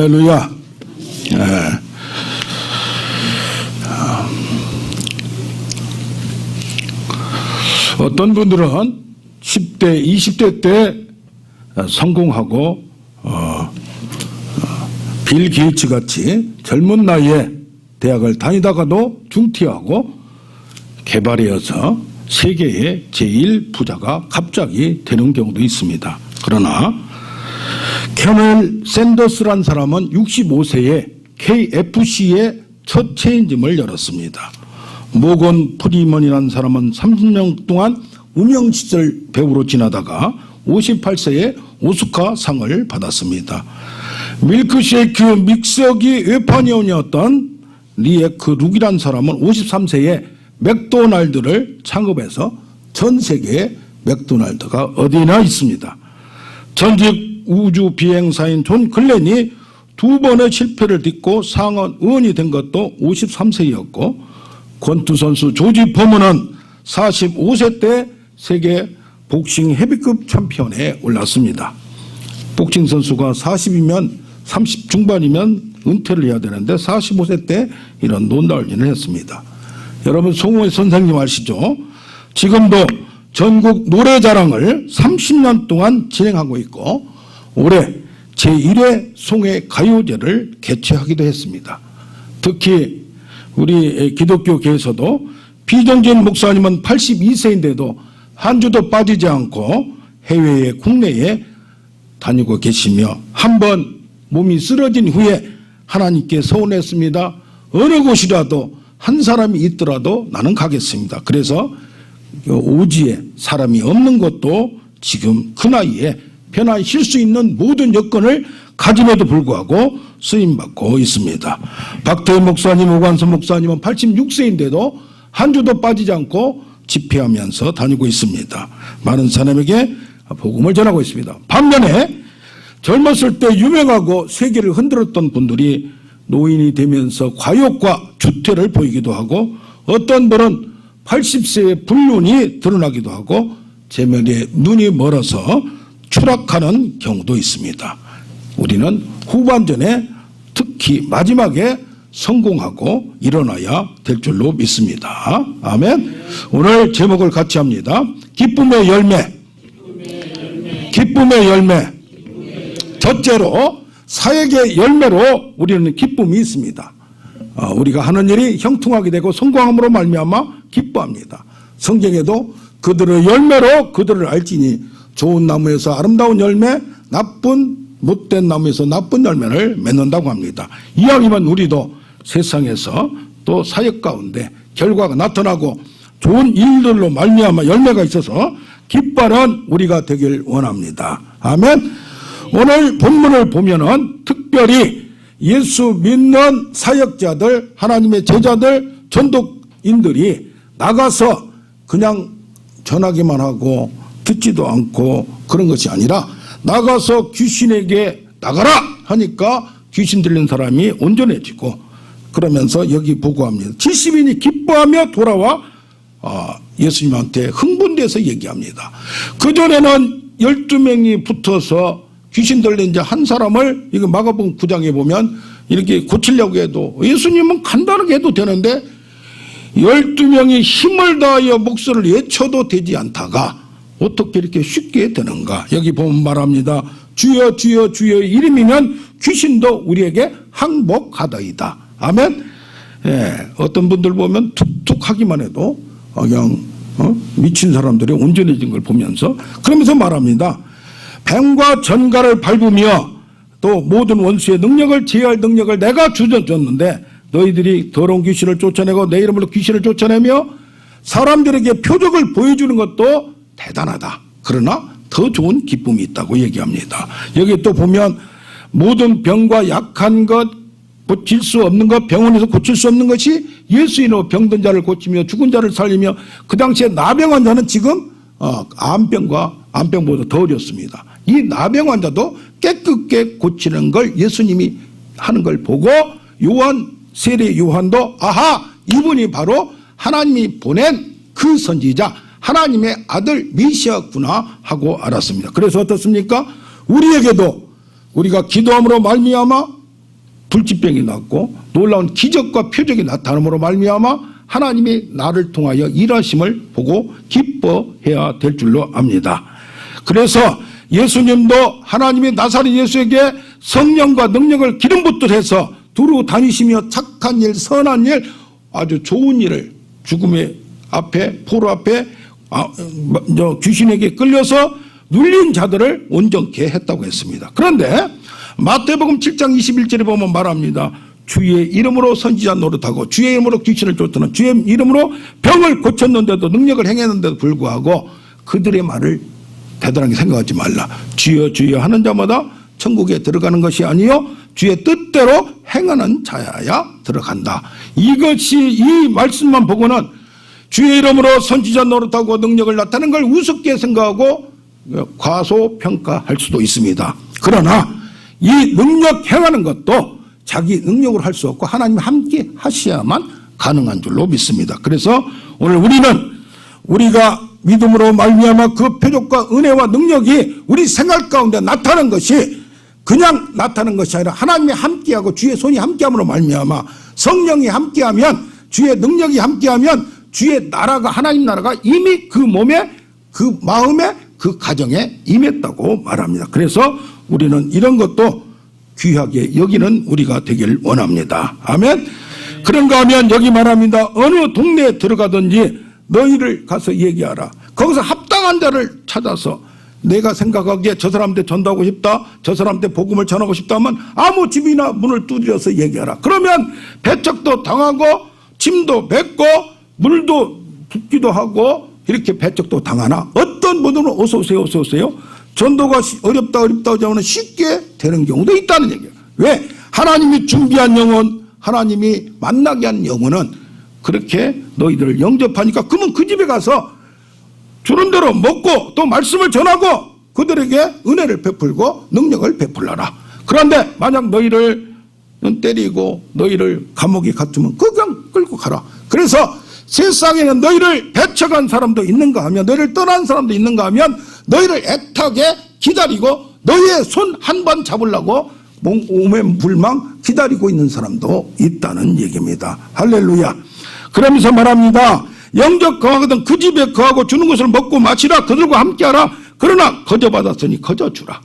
할렐루야. 어떤 분들은 10대, 20대 때 성공하고 빌 게이츠 같이 젊은 나이에 대학을 다니다가도 중퇴하고 개발이어서 세계의 제일 부자가 갑자기 되는 경우도 있습니다. 그러나 캐널 샌더스란 사람은 65세에 KFC의 첫 체인점을 열었습니다. 모건 프리먼이라는 사람은 30년 동안 무명시절 배우로 지나다가 58세에 오스카상을 받았습니다. 밀크쉐이크 믹서기 외판이었던 리에크 룩이라는 사람은 53세에 맥도날드를 창업해서 전 세계에 맥도날드가 어디나 있습니다. 전직 우주 비행사인 존 글렌이 2번의 실패를 딛고 상원 의원이 된 것도 53세였고 권투 선수 조지 포먼은 45세 때 세계 복싱 헤비급 챔피언에 올랐습니다. 복싱 선수가 40이면 30 중반이면 은퇴를 해야 되는데 45세 때 이런 놀라운 일을 했습니다. 여러분 송호의 선생님 아시죠? 지금도 전국 노래자랑을 30년 동안 진행하고 있고 올해 제1회 송해 가요제를 개최하기도 했습니다. 특히 우리 기독교계에서도 비정진 목사님은 82세인데도 한 주도 빠지지 않고 해외에 국내에 다니고 계시며 한번 몸이 쓰러진 후에 하나님께 서원했습니다. 어느 곳이라도 한 사람이 있더라도 나는 가겠습니다. 그래서 오지에 사람이 없는 것도 지금 그 나이에 편안히 쉴 수 있는 모든 여건을 가짐에도 불구하고 쓰임받고 있습니다. 박태희 목사님, 오관선 목사님은 86세인데도 한 주도 빠지지 않고 집회하면서 다니고 있습니다. 많은 사람에게 복음을 전하고 있습니다. 반면에 젊었을 때 유명하고 세계를 흔들었던 분들이 노인이 되면서 과욕과 주태를 보이기도 하고 어떤 분은 80세의 불륜이 드러나기도 하고 재면에 눈이 멀어서 추락하는 경우도 있습니다. 우리는 후반전에 특히 마지막에 성공하고 일어나야 될 줄로 믿습니다. 아멘. 오늘 제목을 같이 합니다. 기쁨의 열매. 기쁨의 열매. 첫째로 사역의 열매로 우리는 기쁨이 있습니다. 우리가 하는 일이 형통하게 되고 성공함으로 말미암아 기뻐합니다. 성경에도 그들의 열매로 그들을 알지니 좋은 나무에서 아름다운 열매, 나쁜 못된 나무에서 나쁜 열매를 맺는다고 합니다. 이왕이면 우리도 세상에서 또 사역 가운데 결과가 나타나고 좋은 일들로 말미암아 열매가 있어서 기뻐하는 우리가 되길 원합니다. 아멘. 오늘 본문을 보면은 특별히 예수 믿는 사역자들, 하나님의 제자들, 전도인들이 나가서 그냥 전하기만 하고 듣지도 않고 그런 것이 아니라 나가서 귀신에게 나가라 하니까 귀신 들린 사람이 온전해지고 그러면서 여기 보고합니다. 70인이 기뻐하며 돌아와 예수님한테 흥분돼서 얘기합니다. 그전에는 12명이 붙어서 귀신 들린 자 한 사람을 이거 마가복음 9장에 보면 이렇게 고치려고 해도 예수님은 간단하게 해도 되는데 12명이 힘을 다하여 목소리를 외쳐도 되지 않다가 어떻게 이렇게 쉽게 되는가. 여기 보면 말합니다. 주여 주여 주여 이름이면 귀신도 우리에게 항복하더이다. 아멘. 예, 어떤 분들 보면 툭툭 하기만 해도 그냥 미친 사람들이 온전해진 걸 보면서 그러면서 말합니다. 뱀과 전갈을 밟으며 또 모든 원수의 능력을 제어할 능력을 내가 주셨는데 너희들이 더러운 귀신을 쫓아내고 내 이름으로 귀신을 쫓아내며 사람들에게 표적을 보여주는 것도 대단하다. 그러나 더 좋은 기쁨이 있다고 얘기합니다. 여기 또 보면 모든 병과 약한 것, 고칠 수 없는 것, 병원에서 고칠 수 없는 것이 예수인으로 병든 자를 고치며 죽은 자를 살리며 그 당시에 나병 환자는 지금 암병보다 더 어렵습니다. 이 나병 환자도 깨끗게 고치는 걸 예수님이 하는 걸 보고 세례 요한도 아하 이분이 바로 하나님이 보낸 그 선지자 하나님의 아들 메시아구나 하고 알았습니다. 그래서 어떻습니까? 우리에게도 우리가 기도함으로 말미암아 불치병이 낫고 놀라운 기적과 표적이 나타남으로 말미암아 하나님이 나를 통하여 일하심을 보고 기뻐해야 될 줄로 압니다. 그래서 예수님도 하나님이 나사렛 예수에게 성령과 능력을 기름 붓듯해서 두루 다니시며 착한 일, 선한 일, 아주 좋은 일을 죽음의 앞에, 포로 앞에 귀신에게 끌려서 눌린 자들을 온전케 했다고 했습니다. 그런데 마태복음 7장 21절에 보면 말합니다. 주의 이름으로 선지자 노릇하고 주의 이름으로 귀신을 쫓는 주의 이름으로 병을 고쳤는데도 능력을 행했는데도 불구하고 그들의 말을 대단하게 생각하지 말라. 주여 주여 하는 자마다 천국에 들어가는 것이 아니요 주의 뜻대로 행하는 자야야 들어간다. 이것이 이 말씀만 보고는 주의 이름으로 선지자 노릇하고 능력을 나타내는 걸 우습게 생각하고 과소평가할 수도 있습니다. 그러나 이 능력 행하는 것도 자기 능력으로 할 수 없고 하나님이 함께 하셔야만 가능한 줄로 믿습니다. 그래서 오늘 우리가 믿음으로 말미암아 그 표적과 은혜와 능력이 우리 생활 가운데 나타나는 것이 그냥 나타나는 것이 아니라 하나님이 함께하고 주의 손이 함께함으로 말미암아 성령이 함께하면 주의 능력이 함께하면 주의 나라가 하나님 나라가 이미 그 몸에 그 마음에 그 가정에 임했다고 말합니다. 그래서 우리는 이런 것도 귀하게 여기는 우리가 되길 원합니다. 아멘. 그런가 하면 여기 말합니다. 어느 동네에 들어가든지 너희를 가서 얘기하라. 거기서 합당한 자를 찾아서 내가 생각하기에 저 사람한테 전도하고 싶다, 저 사람한테 복음을 전하고 싶다 하면 아무 집이나 문을 두드려서 얘기하라. 그러면 배척도 당하고 침도 뱉고 물도 붓기도 하고 이렇게 배척도 당하나 어떤 분들은 어서 오세요 어서 오세요 전도가 어렵다 하자면 쉽게 되는 경우도 있다는 얘기예요. 왜? 하나님이 준비한 영혼, 하나님이 만나게 한 영혼은 그렇게 너희들을 영접하니까 그러면 그 집에 가서 주는 대로 먹고 또 말씀을 전하고 그들에게 은혜를 베풀고 능력을 베풀라라. 그런데 만약 너희를 때리고 너희를 감옥에 갇으면 그냥 끌고 가라. 그래서 세상에는 너희를 배척한 사람도 있는가 하면 너희를 떠난 사람도 있는가 하면 너희를 애타게 기다리고 너희의 손 한 번 잡으려고 오맨불망 기다리고 있는 사람도 있다는 얘기입니다. 할렐루야. 그러면서 말합니다. 영접 거하거든 그 집에 거하고 주는 것을 먹고 마시라. 그들과 함께하라. 그러나 거저받았으니 거저주라.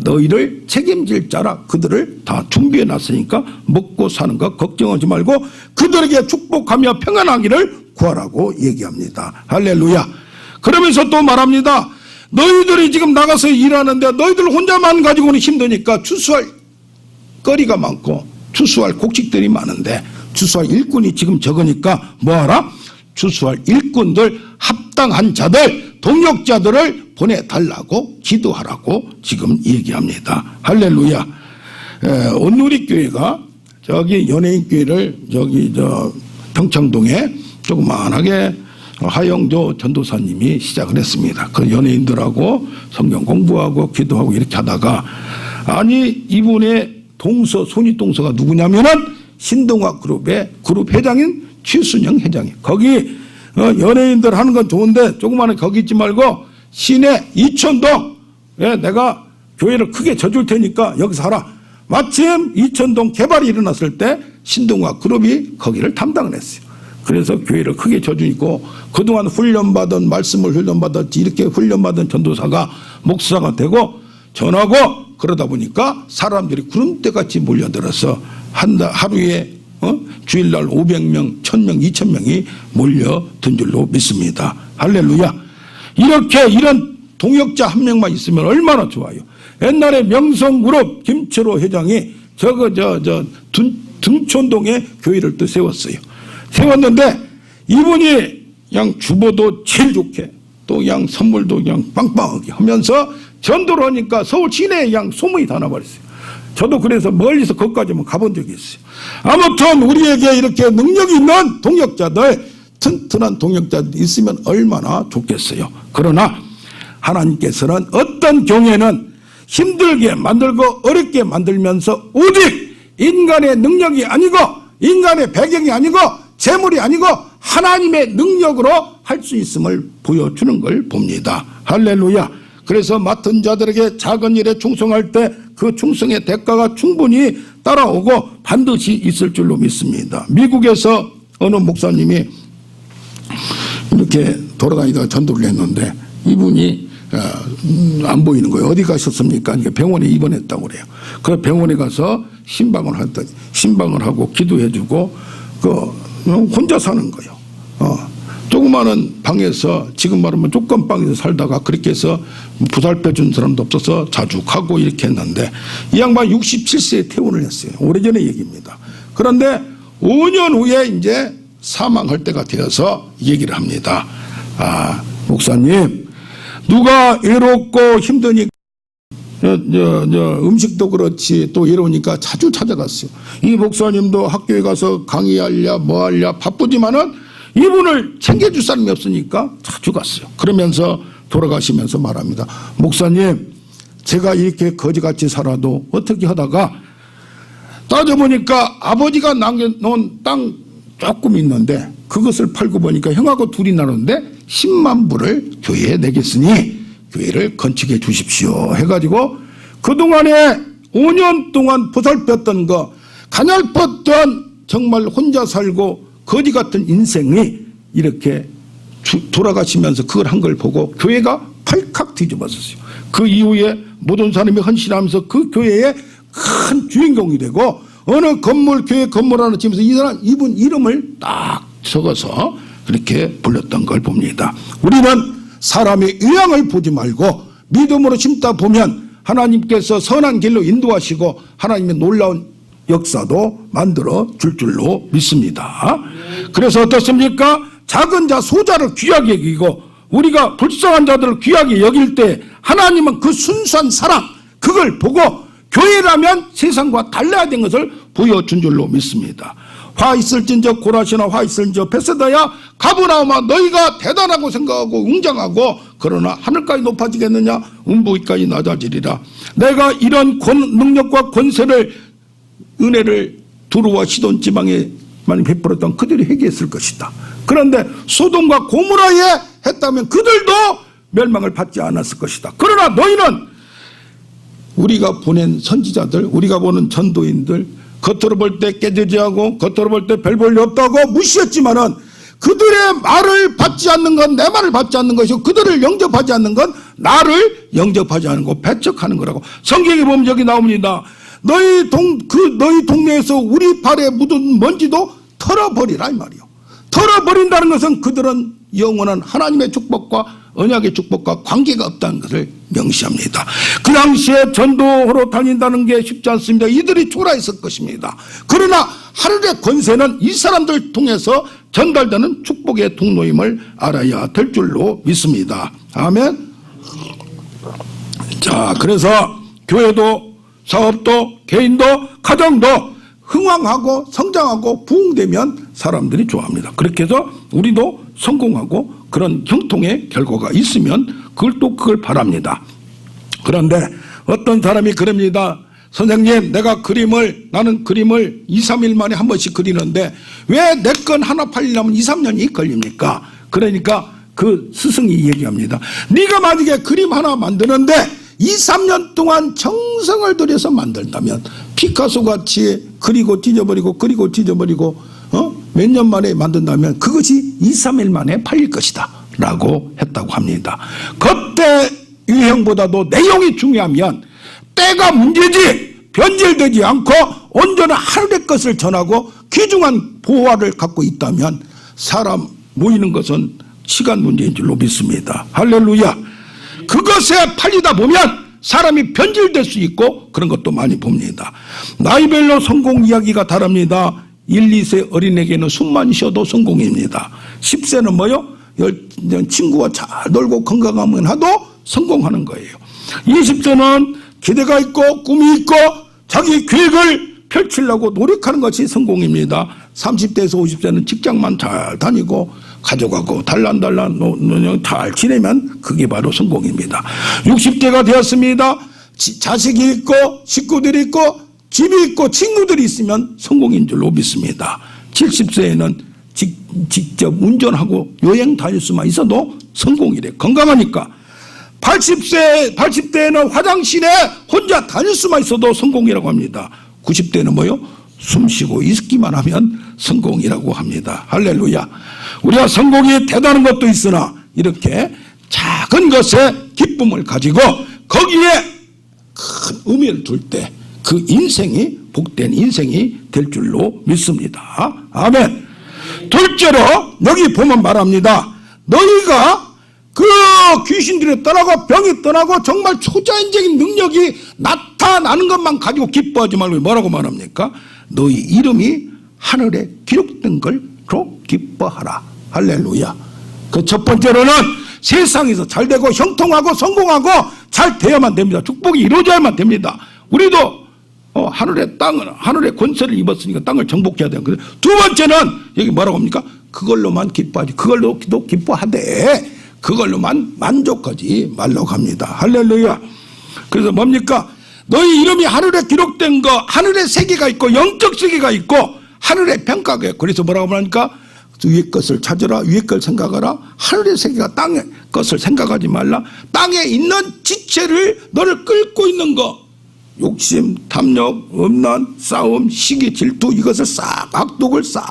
너희를 책임질 자라. 그들을 다 준비해 놨으니까 먹고 사는 것 걱정하지 말고 그들에게 축복하며 평안하기를 구하라고 얘기합니다. 할렐루야. 그러면서 또 말합니다. 너희들이 지금 나가서 일하는데 너희들 혼자만 가지고는 힘드니까 추수할 거리가 많고 추수할 곡식들이 많은데 추수할 일꾼이 지금 적으니까 뭐하라? 추수할 일꾼들 합당한 자들 동역자들을 보내달라고 기도하라고 지금 얘기합니다. 할렐루야. 온누리 교회가 저기 연예인 교회를 저기 평창동에 조그만하게 하영조 전도사님이 시작을 했습니다. 그 연예인들하고 성경 공부하고 기도하고 이렇게 하다가 아니 이분의 동서 손윗동서가 누구냐면은 신동아 그룹의 그룹 회장인 최순영 회장이 거기 연예인들 하는 건 좋은데 조그마한 거기 있지 말고 시내 이천동 내가 교회를 크게 져줄 테니까 여기서 하라. 마침 이천동 개발이 일어났을 때 신동아 그룹이 거기를 담당을 했어요. 그래서 교회를 크게 져주니까 그동안 훈련받은 말씀을 훈련받았지 이렇게 훈련받은 전도사가 목사가 되고 전하고 그러다 보니까 사람들이 구름대같이 몰려들어서 하루에 주일날 500명, 1000명, 2000명이 몰려든 줄로 믿습니다. 할렐루야. 이렇게 이런 동역자 한 명만 있으면 얼마나 좋아요. 옛날에 명성그룹 김철호 회장이 등촌동에 교회를 또 세웠어요. 세웠는데 이분이 그냥 주보도 제일 좋게 또 그냥 선물도 그냥 빵빵하게 하면서 전도를 하니까 서울 시내에 그냥 소문이 다 나버렸어요. 저도 그래서 멀리서 거기까지만 가본 적이 있어요. 아무튼 우리에게 이렇게 능력 있는 동역자들, 튼튼한 동역자들이 있으면 얼마나 좋겠어요. 그러나 하나님께서는 어떤 경우에는 힘들게 만들고 어렵게 만들면서 오직 인간의 능력이 아니고 인간의 배경이 아니고 재물이 아니고 하나님의 능력으로 할 수 있음을 보여주는 걸 봅니다. 할렐루야. 그래서 맡은 자들에게 작은 일에 충성할 때 그 충성의 대가가 충분히 따라오고 반드시 있을 줄로 믿습니다. 미국에서 어느 목사님이 이렇게 돌아다니다가 전도를 했는데 이분이 안 보이는 거예요. 어디 가셨습니까? 그러니까 병원에 입원했다고 그래요. 그 병원에 가서 신방을 했더니 신방을 하고 기도해주고 혼자 사는 거예요. 조그마한 방에서 지금 말하면 조건방에서 살다가 그렇게 해서 보살펴 준 사람도 없어서 자주 가고 이렇게 했는데 이 양반 67세에 퇴원을 했어요. 오래전의 얘기입니다. 그런데 5년 후에 이제 사망할 때가 되어서 얘기를 합니다. 목사님, 누가 외롭고 힘드니까 음식도 그렇지 또 이러니까 자주 찾아갔어요. 이 목사님도 학교에 가서 강의하랴 뭐하랴 바쁘지만은 이분을 챙겨줄 사람이 없으니까 자주 갔어요. 그러면서 돌아가시면서 말합니다. 목사님, 제가 이렇게 거지같이 살아도 어떻게 하다가 따져보니까 아버지가 남겨놓은 땅 조금 있는데 그것을 팔고 보니까 형하고 둘이 나누는데 10만 불을 교회에 내겠으니 교회를 건축해 주십시오 해가지고 그동안에 5년 동안 보살폈던 거 가냘뻤던 정말 혼자 살고 거지 같은 인생이 이렇게 돌아가시면서 그걸 한 걸 보고 교회가 팔칵 뒤집어졌어요. 그 이후에 모든 사람이 헌신하면서 그 교회의 큰 주인공이 되고 어느 건물 교회 건물 하나 지으면서 이분 이름을 딱 적어서 그렇게 불렀던 걸 봅니다. 우리는 사람의 의향을 보지 말고 믿음으로 심다 보면 하나님께서 선한 길로 인도하시고 하나님의 놀라운 역사도 만들어 줄 줄로 믿습니다. 그래서 어떻습니까? 작은 자 소자를 귀하게 여기고 우리가 불쌍한 자들을 귀하게 여길 때 하나님은 그 순수한 사랑 그걸 보고 교회라면 세상과 달라야 되는 것을 보여준 줄로 믿습니다. 화 있을진저 고라시나 화 있을진저 베세다야 가브나움아 너희가 대단하고 생각하고 웅장하고 그러나 하늘까지 높아지겠느냐 음부까지 낮아지리라. 내가 이런 능력과 권세를 은혜를 두루와 시돈 지방에 많이 베풀었던 그들이 회개했을 것이다. 그런데 소돔과 고모라에 했다면 그들도 멸망을 받지 않았을 것이다. 그러나 너희는 우리가 보낸 선지자들, 우리가 보는 전도인들 겉으로 볼 때 깨지지하고 겉으로 볼 때 별 볼 일 없다고 무시했지만은 그들의 말을 받지 않는 건 내 말을 받지 않는 것이고 그들을 영접하지 않는 건 나를 영접하지 않는 거 배척하는 거라고 성경에 보면 여기 나옵니다. 너희 동네에서 우리 발에 묻은 먼지도 털어버리라 이 말이요. 털어버린다는 것은 그들은 영원한 하나님의 축복과 언약의 축복과 관계가 없다는 것을 명시합니다. 그 당시에 전도하러 다닌다는 게 쉽지 않습니다. 이들이 초라했을 것입니다. 그러나 하늘의 권세는 이 사람들 통해서 전달되는 축복의 통로임을 알아야 될 줄로 믿습니다. 아멘. 자, 그래서 교회도 사업도 개인도 가정도 흥왕하고 성장하고 부흥되면 사람들이 좋아합니다. 그렇게 해서 우리도 성공하고 그런 형통의 결과가 있으면 그걸 바랍니다. 그런데 어떤 사람이 그럽니다. 선생님, 나는 그림을 2, 3일 만에 한 번씩 그리는데 왜 내 건 하나 팔리려면 2, 3년이 걸립니까? 그러니까 그 스승이 얘기합니다. 네가 만약에 그림 하나 만드는데 2, 3년 동안 정성을 들여서 만든다면 피카소 같이 그리고 찢어버리고 몇 년 만에 만든다면 그것이 2, 3일 만에 팔릴 것이다 라고 했다고 합니다. 겉대 유형보다도 내용이 중요하면 때가 문제지 변질되지 않고 온전한 하늘의 것을 전하고 귀중한 보화를 갖고 있다면 사람 모이는 것은 시간 문제인 줄로 믿습니다. 할렐루야. 그것에 팔리다 보면 사람이 변질될 수 있고 그런 것도 많이 봅니다. 나이별로 성공 이야기가 다릅니다. 1, 2세 어린애에게는 숨만 쉬어도 성공입니다. 10세는 뭐요? 친구와 잘 놀고 건강하면 하도 성공하는 거예요. 20세는 기대가 있고 꿈이 있고 자기 계획을 펼치려고 노력하는 것이 성공입니다. 30대에서 50세는 직장만 잘 다니고 가져가고 달란달란 잘 지내면 그게 바로 성공입니다. 60대가 되었습니다. 자식이 있고 식구들이 있고 집이 있고 친구들이 있으면 성공인 줄로 믿습니다. 70세에는 직접 운전하고 여행 다닐 수만 있어도 성공이래. 건강하니까 80대에는 화장실에 혼자 다닐 수만 있어도 성공이라고 합니다. 90대는 뭐요? 숨 쉬고 있기만 하면 성공이라고 합니다. 할렐루야. 우리가 성공이 대단한 것도 있으나 이렇게 작은 것에 기쁨을 가지고 거기에 큰 의미를 둘 때 그 인생이 복된 인생이 될 줄로 믿습니다. 아멘. 둘째로 여기 보면 말합니다. 너희가 그 귀신들이 떠나고 병이 떠나고 정말 초자연적인 능력이 나타나는 것만 가지고 기뻐하지 말고 뭐라고 말합니까? 너희 이름이 하늘에 기록된 걸로 기뻐하라. 할렐루야. 그 첫 번째로는 세상에서 잘 되고 형통하고 성공하고 잘 돼야만 됩니다. 축복이 이루어져야만 됩니다. 우리도 하늘의 권세를 입었으니까 땅을 정복해야 돼요. 두 번째는 여기 뭐라고 합니까? 그걸로만 기뻐하지. 그걸로도 기뻐하되 그걸로만 만족하지 말라고 합니다. 할렐루야. 그래서 뭡니까? 너희 이름이 하늘에 기록된 거, 하늘의 세계가 있고 영적 세계가 있고 하늘의 평가가 있고, 그래서 뭐라고 하니까 위의 것을 찾으라, 위의 걸 생각하라. 하늘의 세계가 땅의 것을 생각하지 말라. 땅에 있는 지체를 너를 끌고 있는 거, 욕심, 탐욕, 음란, 싸움, 시기, 질투, 이것을 싹, 악독을 싹,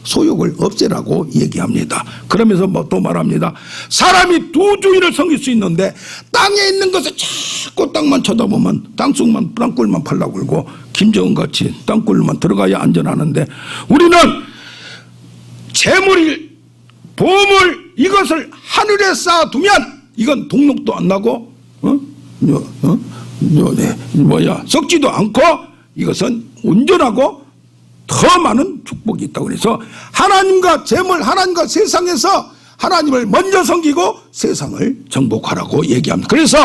소욕을 없애라고 얘기합니다. 그러면서 또 말합니다. 사람이 두 주인을 섬길 수 있는데 땅에 있는 것을 자꾸 땅만 쳐다보면 땅굴만 팔라고 그러고 김정은같이 땅굴만 들어가야 안전하는데, 우리는 재물, 보물, 이것을 하늘에 쌓아두면 이건 동록도 안 나고 썩지도 않고 이것은 온전하고 더 많은 축복이 있다고. 그래서 하나님과 재물, 하나님과 세상에서 하나님을 먼저 섬기고 세상을 정복하라고 얘기합니다. 그래서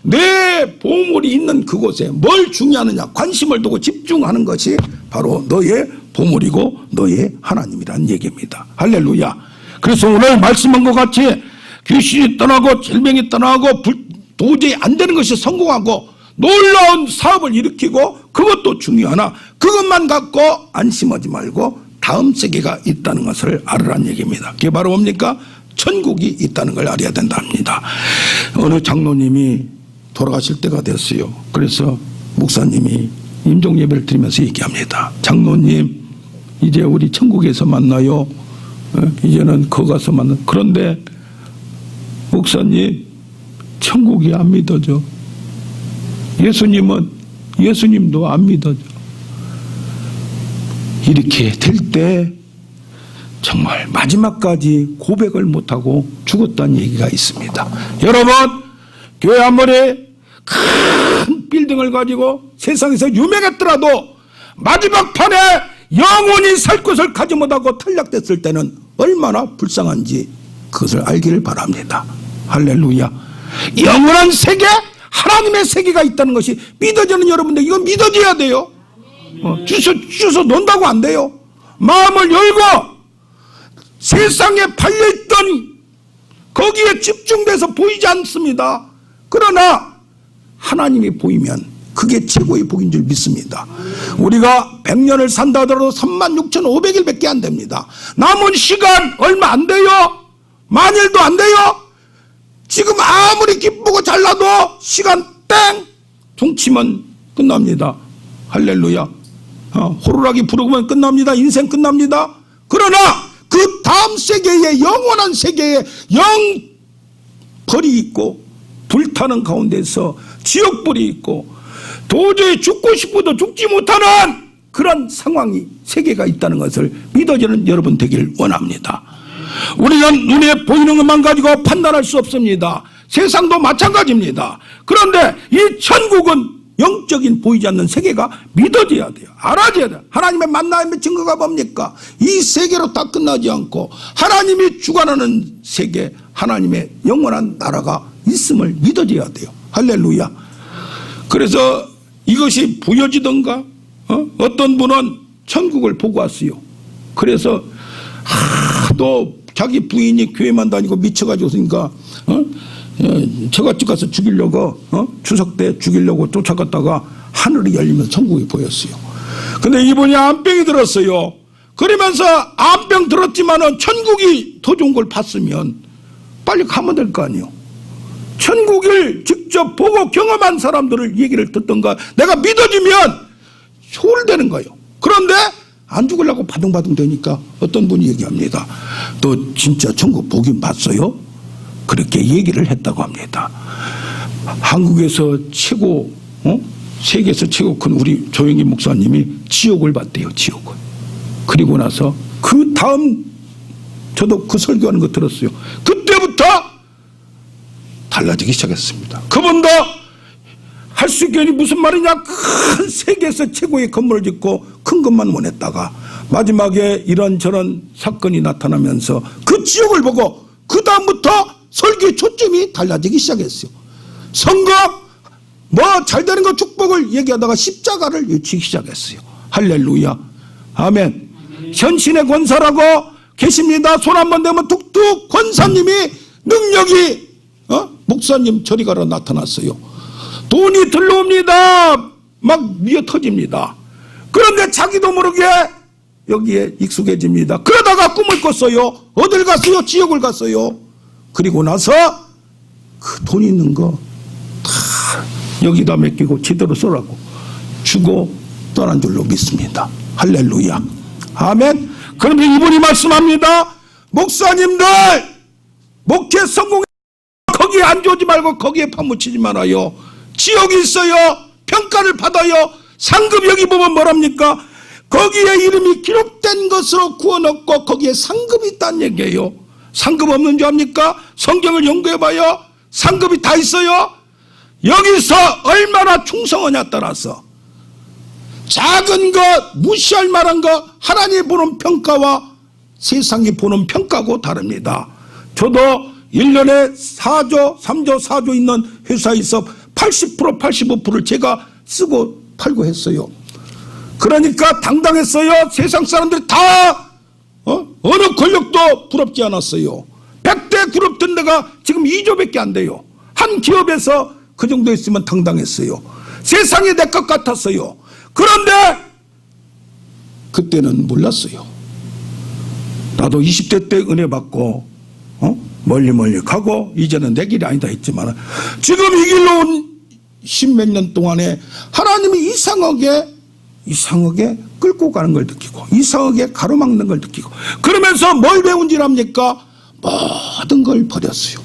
내 보물이 있는 그곳에 뭘 중요하느냐, 관심을 두고 집중하는 것이 바로 너의 보물이고 너의 하나님이라는 얘기입니다. 할렐루야. 그래서 오늘 말씀한 것 같이 귀신이 떠나고 질병이 떠나고 도저히 안 되는 것이 성공하고 놀라운 사업을 일으키고 그것도 중요하나 그것만 갖고 안심하지 말고 다음 세계가 있다는 것을 알으라는 얘기입니다. 그게 바로 뭡니까? 천국이 있다는 걸 알아야 된답니다. 어느 장로님이 돌아가실 때가 됐어요. 그래서 목사님이 임종 예배를 드리면서 얘기합니다. 장로님, 이제 우리 천국에서 만나요. 이제는 거기 가서 만나. 그런데 목사님, 천국이 안 믿어져. 예수님도 안 믿어져. 이렇게 될 때 정말 마지막까지 고백을 못하고 죽었다는 얘기가 있습니다. 여러분, 교회 아무리 큰 빌딩을 가지고 세상에서 유명했더라도 마지막 판에 영원히 살 것을 가지 못하고 탈락됐을 때는 얼마나 불쌍한지 그것을 알기를 바랍니다. 할렐루야. 영원한 세계, 하나님의 세계가 있다는 것이 믿어지는 여러분들, 이건 믿어져야 돼요. 주소 논다고 안 돼요. 마음을 열고 세상에 팔려있던 거기에 집중돼서 보이지 않습니다. 그러나 하나님이 보이면 그게 최고의 복인 줄 믿습니다. 우리가 100년을 산다 하더라도 36,500일밖에 안 됩니다. 남은 시간 얼마 안 돼요. 만일도 안 돼요. 지금 아무리 기쁘고 잘나도 시간 땡 퉁치면 끝납니다. 할렐루야. 호루라기 부르면 끝납니다. 인생 끝납니다. 그러나 그 다음 세계에, 영원한 세계에 영벌이 있고 불타는 가운데서 지옥불이 있고 도저히 죽고 싶어도 죽지 못하는 그런 상황이, 세계가 있다는 것을 믿어지는 여러분 되길 원합니다. 우리는 눈에 보이는 것만 가지고 판단할 수 없습니다. 세상도 마찬가지입니다. 그런데 이 천국은 영적인 보이지 않는 세계가 믿어져야 돼요. 알아져야 돼요. 하나님의 만남의 증거가 뭡니까? 이 세계로 다 끝나지 않고 하나님이 주관하는 세계, 하나님의 영원한 나라가 있음을 믿어져야 돼요. 할렐루야. 그래서 이것이 보여지던가, 어떤 분은 천국을 보고 왔어요. 그래서 하도 자기 부인이 교회만 다니고 미쳐가지고 있으니까 처갓집 가서 죽이려고, 추석 때 죽이려고 쫓아갔다가 하늘이 열리면서 천국이 보였어요. 근데 이분이 암병이 들었어요. 그러면서 암병 들었지만은 천국이 더 좋은 걸 봤으면 빨리 가면 될 거 아니에요. 천국을 직접 보고 경험한 사람들을 얘기를 듣던가 내가 믿어지면 소홀되는 거예요. 그런데 안 죽으려고 바둥바둥 되니까 어떤 분이 얘기합니다. 너 진짜 천국 보긴 봤어요? 그렇게 얘기를 했다고 합니다. 한국에서 최고, 세계에서 최고 큰 우리 조영기 목사님이 지옥을 봤대요. 지옥을. 그리고 나서 그 다음 저도 그 설교하는 거 들었어요. 그때부터 달라지기 시작했습니다. 그분도 할 수 있겠니 무슨 말이냐, 큰 세계에서 최고의 건물을 짓고 큰 것만 원했다가 마지막에 이런저런 사건이 나타나면서 그 지옥을 보고 그 다음부터 설교의 초점이 달라지기 시작했어요. 성공, 뭐 잘 되는 거 축복을 얘기하다가 십자가를 외치기 시작했어요. 할렐루야, 아멘. 현신의 권사라고 계십니다. 손 한번 대면 툭툭 권사님이 능력이 목사님 저리 가라 나타났어요. 돈이 들러옵니다. 막 미어 터집니다. 그런데 자기도 모르게 여기에 익숙해집니다. 그러다가 꿈을 꿨어요. 어딜 갔어요? 지옥을 갔어요. 그리고 나서 그 돈 있는 거 다 여기다 맡기고 제대로 써라고 주고 떠난 줄로 믿습니다. 할렐루야, 아멘. 그런데 이분이 말씀합니다. 목사님들 목회 성공에 거기에 앉아오지 말고 거기에 파묻히지 말아요. 지옥이 있어요. 평가를 받아요. 상급 여기 보면 뭐랍니까? 거기에 이름이 기록된 것으로 구원 얻고 거기에 상급이 있다는 얘기예요. 상급 없는 줄 압니까? 성경을 연구해봐요. 상급이 다 있어요. 여기서 얼마나 충성하냐 따라서 작은 것, 무시할 만한 것, 하나님이 보는 평가와 세상이 보는 평가고 다릅니다. 저도 1년에 4조, 3조, 4조 있는 회사에서 80%, 85%를 제가 쓰고 팔고 했어요. 그러니까 당당했어요. 세상 사람들이 다 어느 권력도 부럽지 않았어요. 100대 그룹 든 데가 지금 2조밖에 안 돼요. 한 기업에서 그 정도 있으면 당당했어요. 세상이 내 것 같았어요. 그런데 그때는 몰랐어요. 나도 20대 때 은혜 받고 멀리 가고 이제는 내 길이 아니다 했지만 지금 이 길로 온 10몇 년 동안에 하나님이 이상하게 끌고 가는 걸 느끼고 이상하게 가로막는 걸 느끼고 그러면서 뭘 배운 줄 압니까? 모든 걸 버렸어요.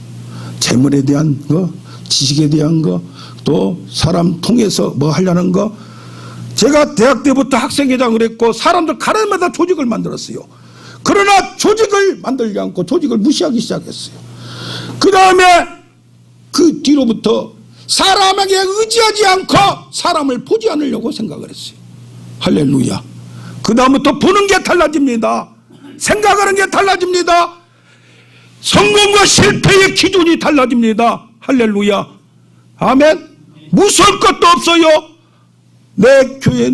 재물에 대한 거, 지식에 대한 거, 또 사람 통해서 뭐 하려는 거. 제가 대학 때부터 학생회장을 했고 사람들 가르마다 조직을 만들었어요. 그러나 조직을 만들지 않고 조직을 무시하기 시작했어요. 그 다음에 그 뒤로부터 사람에게 의지하지 않고 사람을 보지 않으려고 생각을 했어요. 할렐루야. 그 다음부터 보는 게 달라집니다. 생각하는 게 달라집니다. 성공과 실패의 기준이 달라집니다. 할렐루야, 아멘. 무서울 것도 없어요. 내 교회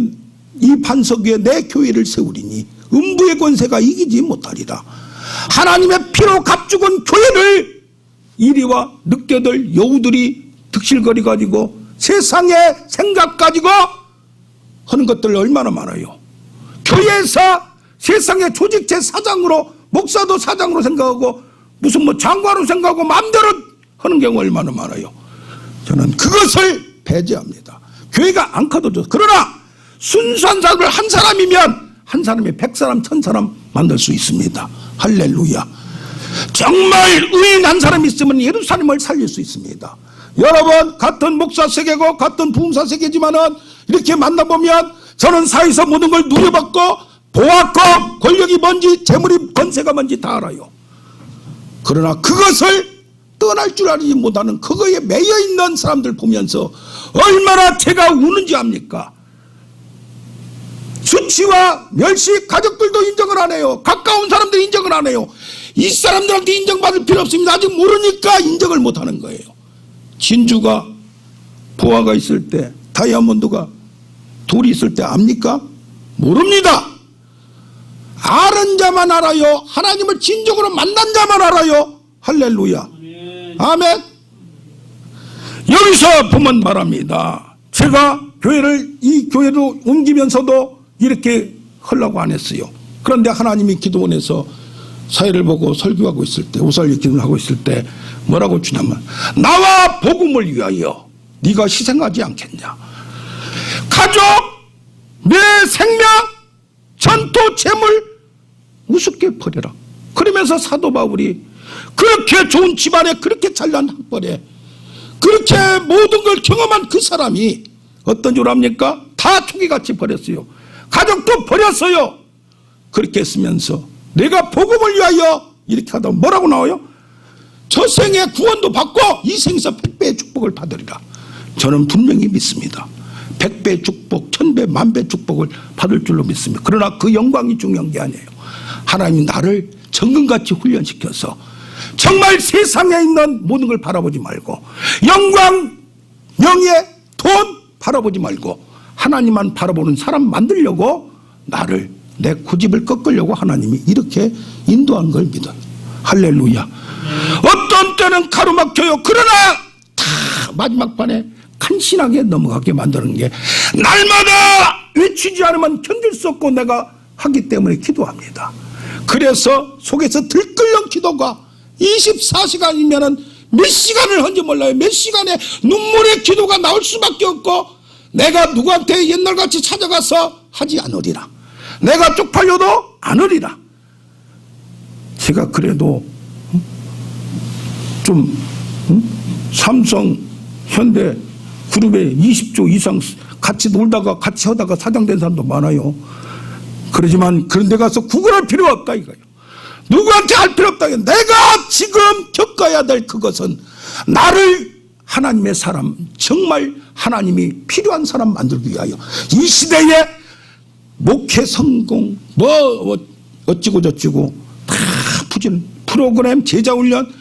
이 반석 위에 내 교회를 세우리니 음부의 권세가 이기지 못하리라. 하나님의 피로 값죽은 교회를 이리와 늑대들 여우들이 득실거리 가지고 세상의 생각 가지고 하는 것들 얼마나 많아요. 교회에서 세상의 조직체 사장으로 목사도 사장으로 생각하고 무슨 뭐 장관으로 생각하고 마음대로 하는 경우 얼마나 많아요. 저는 그것을 배제합니다. 교회가 안 커도 그러나 순수한 사람을 한 사람이면 한 사람이 100사람 1000사람 만들 수 있습니다. 할렐루야. 정말 의인 한 사람 있으면 예루살렘을 살릴 수 있습니다. 여러분 같은 목사 세계고 같은 부흥사 세계지만은 이렇게 만나보면 저는 사회에서 모든 걸 누려봤고 보았고 권력이 뭔지 재물이 권세가 뭔지 다 알아요. 그러나 그것을 떠날 줄 알지 못하는 그거에 매여 있는 사람들 보면서 얼마나 제가 우는지 압니까? 수치와 멸시 가족들도 인정을 안 해요. 가까운 사람들이 인정을 안 해요. 이 사람들한테 인정받을 필요 없습니다. 아직 모르니까 인정을 못하는 거예요. 진주가 보화가 있을 때 다이아몬드가 돌이 있을 때 압니까? 모릅니다. 아는 자만 알아요. 하나님을 진정으로 만난 자만 알아요. 할렐루야, 아멘. 여기서 보면 말합니다. 제가 이 교회로 옮기면서도 이렇게 하려고 안 했어요. 그런데 하나님이 기도원에서 사회를 보고 설교하고 있을 때, 오살리 기도하고 있을 때 뭐라고 주냐면, 나와 복음을 위하여 네가 희생하지 않겠냐. 가족, 내 생명, 전토, 재물 우습게 버려라. 그러면서 사도 바울이 그렇게 좋은 집안에, 그렇게 잘난 학벌에, 그렇게 모든 걸 경험한 그 사람이 어떤 줄 압니까? 다 초기같이 버렸어요. 가족도 버렸어요. 그렇게 했으면서 내가 복음을 위하여 이렇게 하다 뭐라고 나와요? 저생에 구원도 받고 이 생에서 100배의 축복을 받으리라. 저는 분명히 믿습니다. 100배의 축복, 1000배, 10,000배 축복을 받을 줄로 믿습니다. 그러나 그 영광이 중요한 게 아니에요. 하나님이 나를 정금같이 훈련시켜서 정말 세상에 있는 모든 걸 바라보지 말고, 영광, 명예, 돈 바라보지 말고 하나님만 바라보는 사람 만들려고, 나를, 내 고집을 꺾으려고 하나님이 이렇게 인도한 걸 믿어요. 할렐루야. 어떤 때는 가로막혀요. 그러나 다 마지막 판에 간신하게 넘어가게 만드는 게, 날마다 외치지 않으면 견딜 수 없고 내가 하기 때문에 기도합니다. 그래서 속에서 들끓는 기도가 24시간이면은 몇 시간을 한지 몰라요. 몇 시간에 눈물의 기도가 나올 수밖에 없고, 내가 누구한테 옛날같이 찾아가서 하지 않으리라. 내가 쪽팔려도 않으리라. 제가 그래도 좀 삼성, 현대 그룹에 20조 이상 같이 놀다가 같이 하다가 사장된 사람도 많아요. 그러지만 그런 데 가서 구걸할 필요가 없다 이거예요. 누구한테 할 필요 없다. 내가 지금 겪어야 될 그것은 나를 하나님의 사람, 정말 하나님이 필요한 사람 만들기 위하여, 이 시대에 목회 성공 뭐 어찌고 저찌고 다 부진 프로그램, 제자훈련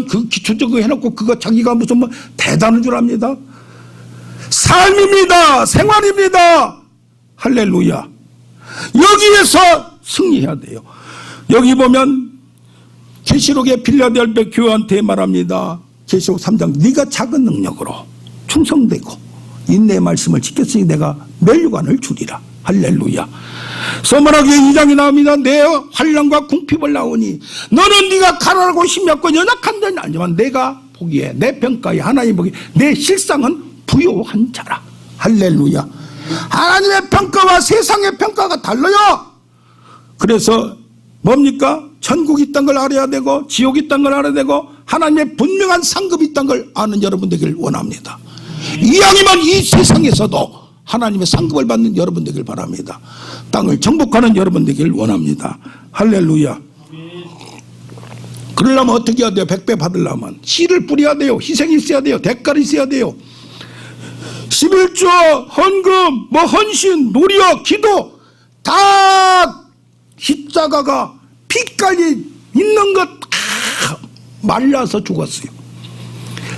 그 기초적으로 해놓고 그거 자기가 무슨 뭐 대단한 줄 압니다. 삶입니다. 생활입니다. 할렐루야. 여기에서 승리해야 돼요. 여기 보면 계시록의 빌라델베 교회한테 말합니다. 계시록 3장, 네가 작은 능력으로 충성되고 인내의 말씀을 지켰으니 내가 면류관을 주리라. 할렐루야. 서문하기 2장이 나옵니다. 내 환난과 궁핍을 나오니 너는 네가 가난하고 힘없고 연약한 자는 아니지만 내가 보기에, 내 평가에, 하나님 보기에 내 실상은 부요한 자라. 할렐루야. 하나님의 평가와 세상의 평가가 달라요. 그래서 뭡니까? 천국이 있다는 걸 알아야 되고, 지옥이 있다는 걸 알아야 되고, 하나님의 분명한 상급이 있다는 걸 아는 여러분 되기를 원합니다. 이왕이면 이 세상에서도 하나님의 상급을 받는 여러분 되길 바랍니다. 땅을 정복하는 여러분 되기를 원합니다. 할렐루야. 그러려면 어떻게 해야 돼요? 100배 받으려면 씨를 뿌려야 돼요. 희생이 있어야 돼요. 대가를 있어야 돼요. 11조, 헌금, 뭐 헌신, 노력, 기도 다 십자가가 피까지 있는 것 다 말라서 죽었어요.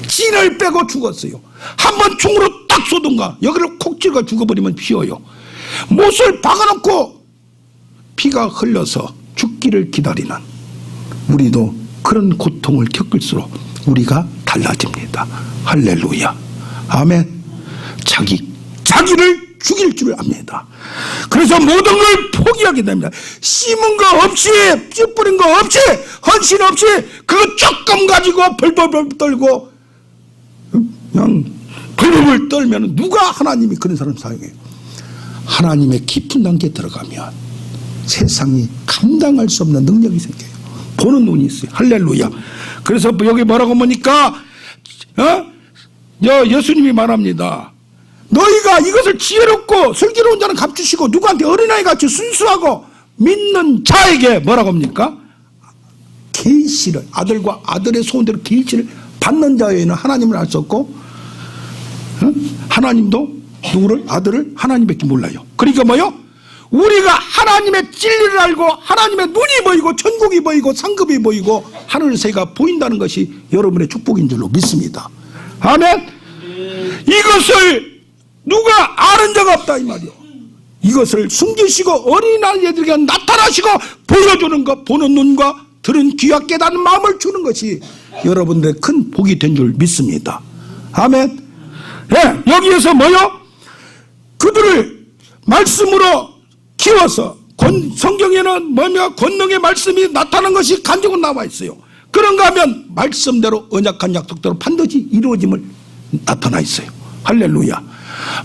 진을 빼고 죽었어요. 한번 총으로 딱 쏘든가 여기를 콕 찔러 죽어버리면 피어요. 못을 박아놓고 피가 흘러서 죽기를 기다리는 우리도 그런 고통을 겪을수록 우리가 달라집니다. 할렐루야. 아멘. 자기를 죽일 줄 압니다. 그래서 모든 걸 포기하게 됩니다. 심은 거 없이, 씨 뿌린 거 없이, 헌신 없이 그거 조금 가지고 벌벌벌 떨고 그냥 벌벌 떨면 누가 하나님이 그런 사람 사용해요? 하나님의 깊은 단계에 들어가면 세상이 감당할 수 없는 능력이 생겨요. 보는 눈이 있어요. 할렐루야. 그래서 여기 뭐라고 보니까 예수님이 말합니다. 너희가 이것을 지혜롭고 슬기로운 자는 값주시고 누구한테 어린아이같이 순수하고 믿는 자에게 뭐라고 합니까? 계시를, 아들과 아들의 소원대로 계시를 받는 자에는 하나님을 알 수 없고, 하나님도 누구를? 아들을 하나님밖에 몰라요. 그러니까 뭐요? 우리가 하나님의 진리를 알고 하나님의 눈이 보이고 천국이 보이고 상급이 보이고 하늘새가 보인다는 것이 여러분의 축복인 줄로 믿습니다. 아멘. 이것을 누가 아는 자가 없다 이 말이요. 이것을 숨기시고 어린아이들에게 나타나시고 보여주는 것, 보는 눈과 들은 귀와 깨닫는 마음을 주는 것이 여러분들의 큰 복이 된 줄 믿습니다. 아멘. 예, 여기에서 뭐요? 그들을 말씀으로 키워서 성경에는 뭐냐? 권능의 말씀이 나타난 것이 간증은 나와 있어요. 그런가 하면 말씀대로 언약한 약속대로 반드시 이루어짐을 나타나 있어요. 할렐루야.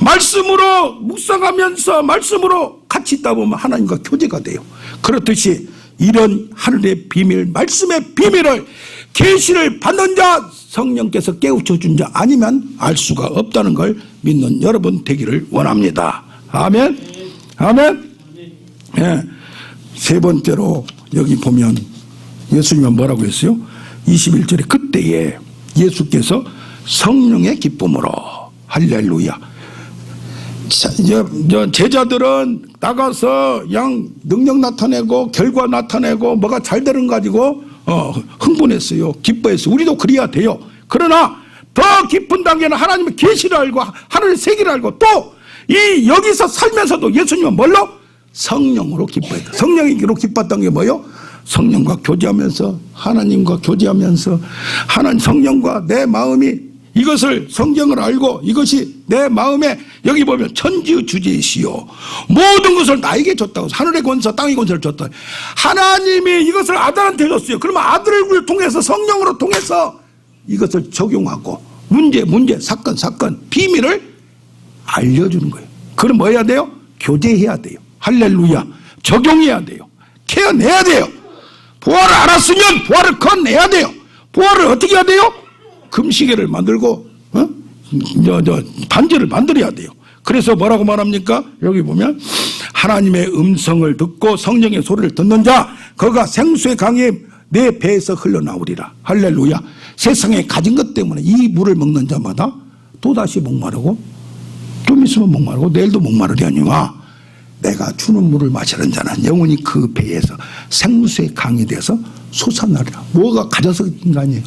말씀으로 묵상하면서 말씀으로 같이 있다 보면 하나님과 교제가 돼요. 그렇듯이 이런 하늘의 비밀, 말씀의 비밀을 계시를 받는 자, 성령께서 깨우쳐 준 자 아니면 알 수가 없다는 걸 믿는 여러분 되기를 원합니다. 아멘. 아멘. 예. 세 번째로 여기 보면 예수님은 뭐라고 했어요? 21절에 그때에 예수께서 성령의 기쁨으로, 할렐루야. 제자들은 나가서 양 능력 나타내고 결과 나타내고 뭐가 잘 되는 거 가지고 흥분했어요. 기뻐했어요. 우리도 그래야 돼요. 그러나 더 깊은 단계는 하나님의 계시를 알고 하늘의 세계를 알고 또 이 여기서 살면서도 예수님은 뭘로? 성령으로 기뻐했다. 성령으로 기뻤던 게 뭐예요? 성령과 교제하면서, 하나님과 교제하면서, 하나님 성령과 내 마음이 이것을 성경을 알고 이것이 내 마음에, 여기 보면 천지의 주제이시요 모든 것을 나에게 줬다고, 하늘의 권세 땅의 권세를 줬다. 하나님이 이것을 아들한테 줬어요. 그러면 아들을 통해서, 성령으로 통해서 이것을 적용하고 문제 사건 비밀을 알려주는 거예요. 그럼 뭐 해야 돼요? 교제해야 돼요. 할렐루야. 적용해야 돼요. 캐어내야 돼요. 부활을 알았으면 부활을 커내야 돼요. 부활을 어떻게 해야 돼요? 금시계를 만들고 반지를 만들어야 돼요. 그래서 뭐라고 말합니까? 여기 보면 하나님의 음성을 듣고 성령의 소리를 듣는 자 그가 생수의 강이 내 배에서 흘러나오리라. 할렐루야. 세상에 가진 것 때문에 이 물을 먹는 자마다 또다시 목마르고 좀 있으면 목마르고 내일도 목마르려니와 내가 주는 물을 마시는 자는 영원히 그 배에서 생수의 강이 돼서 솟아나리라. 뭐가 가져서인 거 아니에요.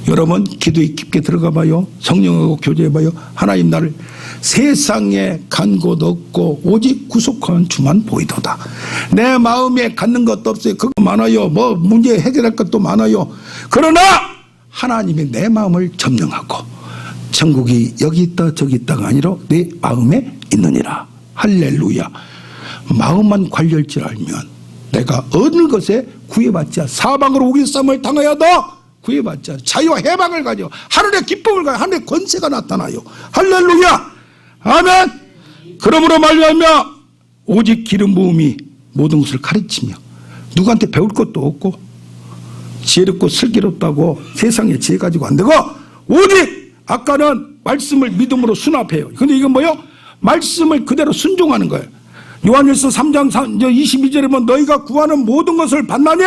여러분 기도에 깊게 들어가 봐요. 성령하고 교제해 봐요. 하나님 나를 세상에 간 곳 없고 오직 구속하는 주만 보이도다. 내 마음에 갖는 것도 없어요. 그거 많아요. 뭐 문제 해결할 것도 많아요. 그러나 하나님이 내 마음을 점령하고 천국이 여기 있다 저기 있다가 아니라 내 마음에 있느니라. 할렐루야. 마음만 관리할 줄 알면 내가 어느 것에 구애받자 사방으로 우기쌈을 당하여도 구애받자 자유와 해방을 가져 하늘의 기쁨을 가져 하늘의 권세가 나타나요. 할렐루야. 아멘. 그러므로 말미암아 오직 기름 부음이 모든 것을 가르치며 누구한테 배울 것도 없고 지혜롭고 슬기롭다고 세상에 지혜 가지고 안 되고 오직 아까는 말씀을 믿음으로 수납해요. 근데 이건 뭐요? 말씀을 그대로 순종하는 거예요. 요한일서 3장 22절에 보면 너희가 구하는 모든 것을 받나니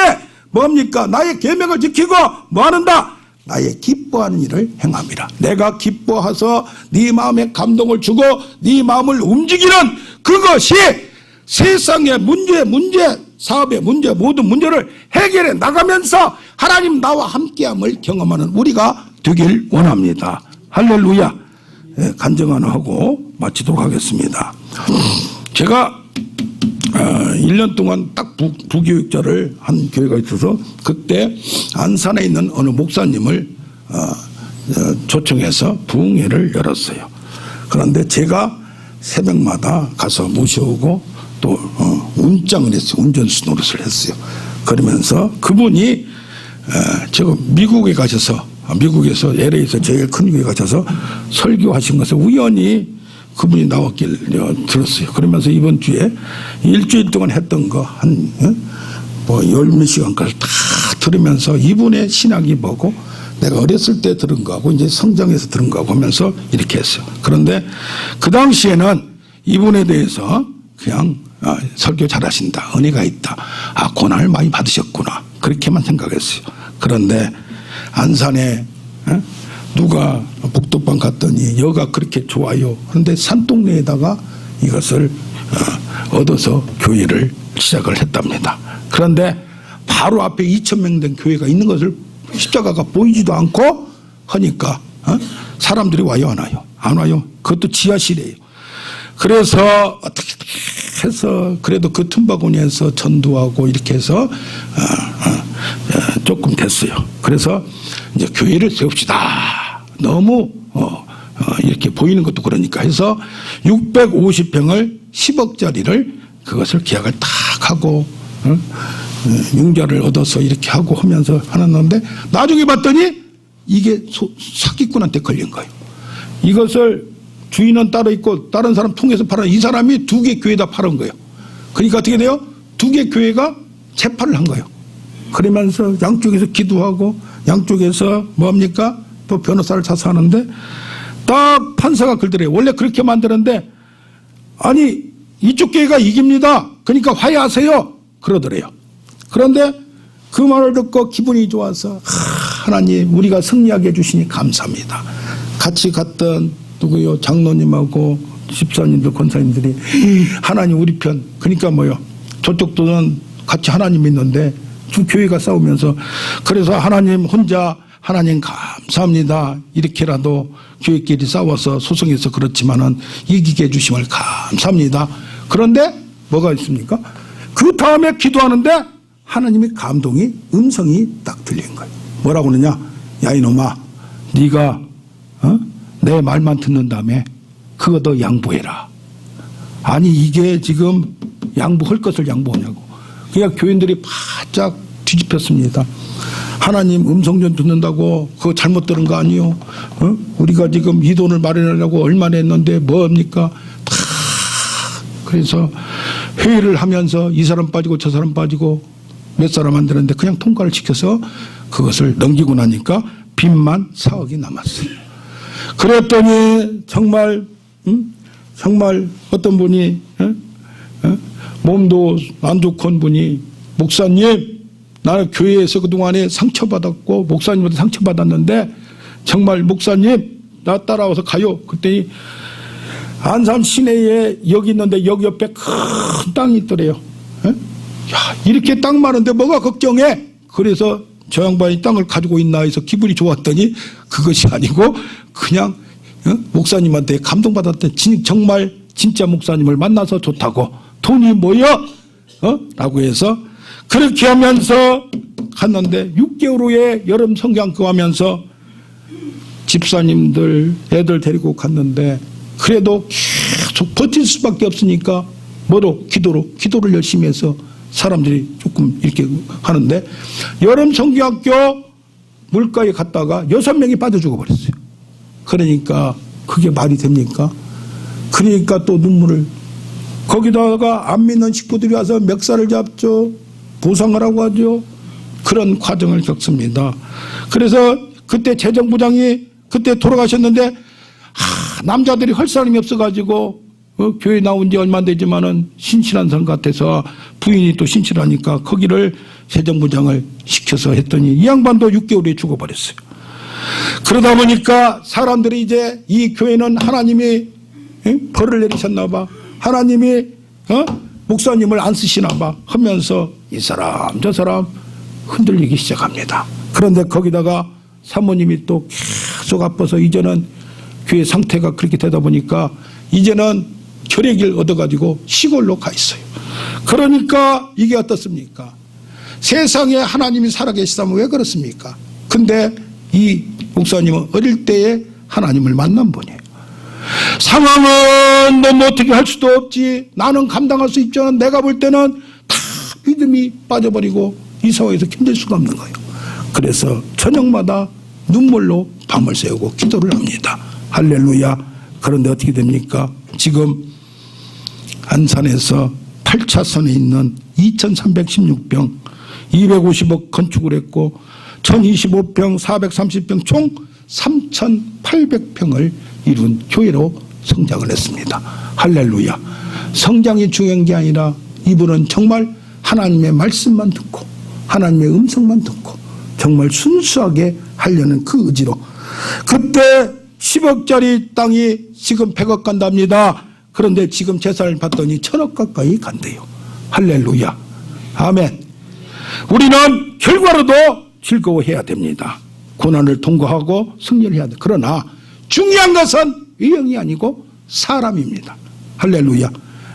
뭡니까? 나의 계명을 지키고 뭐하는다? 나의 기뻐하는 일을 행함이라. 내가 기뻐해서 네 마음에 감동을 주고 네 마음을 움직이는 그것이 세상의 문제 사업의 문제 모든 문제를 해결해 나가면서 하나님 나와 함께함을 경험하는 우리가 되길 원합니다. 할렐루야. 간증 하나 하고 마치도록 하겠습니다. 제가 1년 동안 딱 부교육자를 한 교회가 있어서 그때 안산에 있는 어느 목사님을 초청해서 부흥회를 열었어요. 그런데 제가 새벽마다 가서 모셔오고 또 운장을 했어요. 운전수 노릇을 했어요. 그러면서 그분이 제가 미국에 가셔서 미국에서 LA에서 제일 큰 교회 가셔서 설교하신 것을 우연히 그분이 나왔길 들었어요. 그러면서 이번 주에 일주일 동안 했던 거 한 열몇 시간까지 다 들으면서 이분의 신학이 뭐고 내가 어렸을 때 들은 거하고 이제 성장해서 들은 거하고 하면서 이렇게 했어요. 그런데 그 당시에는 이분에 대해서 그냥 설교 잘하신다. 은혜가 있다. 고난을 많이 받으셨구나. 그렇게만 생각했어요. 그런데 안산에 누가 복덕방 갔더니 여가 그렇게 좋아요. 그런데 산동네에다가 이것을 얻어서 교회를 시작을 했답니다. 그런데 바로 앞에 2,000명 된 교회가 있는 것을 십자가가 보이지도 않고 하니까 사람들이 와요 안 와요? 안 와요. 그것도 지하실이에요. 그래서 어떻게 해서 그래도 그 틈바구니에서 전도하고 이렇게 해서 조금 됐어요. 그래서 이제 교회를 세웁시다. 너무 이렇게 보이는 것도 그러니까 해서 650평을 10억짜리를 그것을 계약을 다 하고 융자를 얻어서 이렇게 하고 하면서 하는데 나중에 봤더니 이게 사기꾼한테 걸린 거예요. 이것을 주인은 따로 있고 다른 사람 통해서 팔아 이 사람이 두 개 교회에다 팔은 거예요. 그러니까 어떻게 돼요? 두 개 교회가 재판을 한 거예요. 그러면서 양쪽에서 기도하고 양쪽에서 뭡니까? 또 변호사를 찾아서 하는데 딱 판사가 그러더래요. 원래 그렇게 만드는데 아니 이쪽 교회가 이깁니다. 그러니까 화해하세요. 그러더래요. 그런데 그 말을 듣고 기분이 좋아서 하나님 우리가 승리하게 해주시니 감사합니다. 같이 갔던 누구요? 장로님하고 집사님들 권사님들이 하나님 우리 편. 그러니까 뭐요? 저쪽도는 같이 하나님 믿는데 두 교회가 싸우면서 그래서 하나님 혼자 하나님 감사합니다. 이렇게라도 교회끼리 싸워서 소송해서 그렇지만은 이기게 해주심을 감사합니다. 그런데 뭐가 있습니까? 그 다음에 기도하는데 하나님의 감동이 음성이 딱 들린 거예요. 뭐라고 그러냐? 야 이놈아 네가 내 말만 듣는 다음에 그거 너 양보해라. 아니 이게 지금 양보할 것을 양보하냐고. 그러니까 교인들이 바짝 뒤집혔습니다. 하나님 음성 좀 듣는다고 그거 잘못 들은 거 아니요? 우리가 지금 이 돈을 마련하려고 얼마나 했는데 뭐합니까? 다 그래서 회의를 하면서 이 사람 빠지고 저 사람 빠지고 몇 사람 안 되는데 그냥 통과를 시켜서 그것을 넘기고 나니까 빚만 4억이 남았어요. 그랬더니 정말 정말 어떤 분이 몸도 안 좋건 분이 목사님 나는 교회에서 그동안에 상처받았고 목사님한테 상처받았는데 정말 목사님 나 따라와서 가요. 그랬더니 안산 시내에 여기 있는데 여기 옆에 큰 땅이 있더래요. 야 이렇게 땅 많은데 뭐가 걱정해. 그래서 저 양반이 땅을 가지고 있나 해서 기분이 좋았더니 그것이 아니고 그냥 목사님한테 감동받았대. 정말 진짜 목사님을 만나서 좋다고 돈이 뭐여? 라고 해서 그렇게 하면서 갔는데 6개월 후에 여름 성경교 하면서 집사님들 애들 데리고 갔는데 그래도 계속 버틸 수밖에 없으니까 뭐로? 기도를 열심히 해서 사람들이 조금 이렇게 하는데 여름 성경학교 물가에 갔다가 6명이 빠져 죽어버렸어요. 그러니까 그게 말이 됩니까? 그러니까 또 눈물을 거기다가 안 믿는 식구들이 와서 멱살을 잡죠. 보상을 하고 하죠. 그런 과정을 겪습니다. 그래서 그때 재정부장이 그때 돌아가셨는데 남자들이 할 사람이 없어가지고 교회 나온 지 얼마 안 되지만은 신실한 사람 같아서 부인이 또 신실하니까 거기를 재정부장을 시켜서 했더니 이 양반도 6개월에 죽어버렸어요. 그러다 보니까 사람들이 이제 이 교회는 하나님이 벌을 내리셨나 봐. 하나님이 목사님을 안 쓰시나 봐 하면서 이 사람 저 사람 흔들리기 시작합니다. 그런데 거기다가 사모님이 또 계속 아파서 이제는 교회 상태가 그렇게 되다 보니까 이제는 결핵을 얻어가지고 시골로 가 있어요. 그러니까 이게 어떻습니까? 세상에 하나님이 살아계시다면 왜 그렇습니까? 근데 이 목사님은 어릴 때에 하나님을 만난 분이에요. 상황은 너무 어떻게 할 수도 없지. 나는 감당할 수 있지만 내가 볼 때는 다 믿음이 빠져버리고 이 상황에서 견딜 수가 없는 거예요. 그래서 저녁마다 눈물로 밤을 새우고 기도를 합니다. 할렐루야. 그런데 어떻게 됩니까? 지금 안산에서 8차선에 있는 2316평 250억 건축을 했고 1025평 430평 총 3800평을 이룬 교회로 성장을 했습니다. 할렐루야. 성장이 중요한 게 아니라 이분은 정말 하나님의 말씀만 듣고 하나님의 음성만 듣고 정말 순수하게 하려는 그 의지로 그때 10억짜리 땅이 지금 100억 간답니다. 그런데 지금 재산을 봤더니 1000억 가까이 간대요. 할렐루야. 아멘. 우리는 결과로도 즐거워해야 됩니다. 고난을 통과하고 승리를 해야 돼. 그러나 중요한 것은 유형이 아니고 사람입니다. 할렐루야.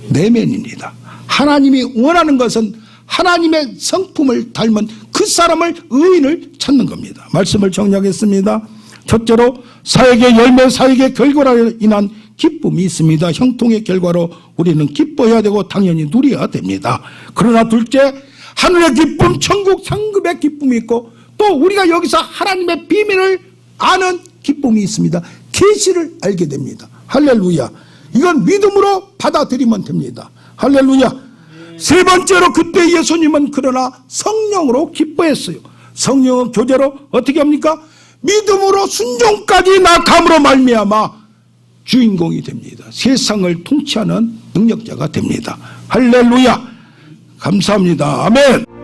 내면입니다. 하나님이 원하는 것은 하나님의 성품을 닮은 그 사람을 의인을 찾는 겁니다. 말씀을 정리하겠습니다. 첫째로 사역의 열매, 사역의 결과로 인한 기쁨이 있습니다. 형통의 결과로 우리는 기뻐해야 되고 당연히 누려야 됩니다. 그러나 둘째, 하늘의 기쁨, 천국 상급의 기쁨이 있고 또 우리가 여기서 하나님의 비밀을 아는 기쁨이 있습니다. 계시를 알게 됩니다. 할렐루야. 이건 믿음으로 받아들이면 됩니다. 할렐루야. 세 번째로 그때 예수님은 그러나 성령으로 기뻐했어요. 성령은 교제로 어떻게 합니까? 믿음으로 순종까지 나감으로 말미암아 주인공이 됩니다. 세상을 통치하는 능력자가 됩니다. 할렐루야. 감사합니다. 아멘.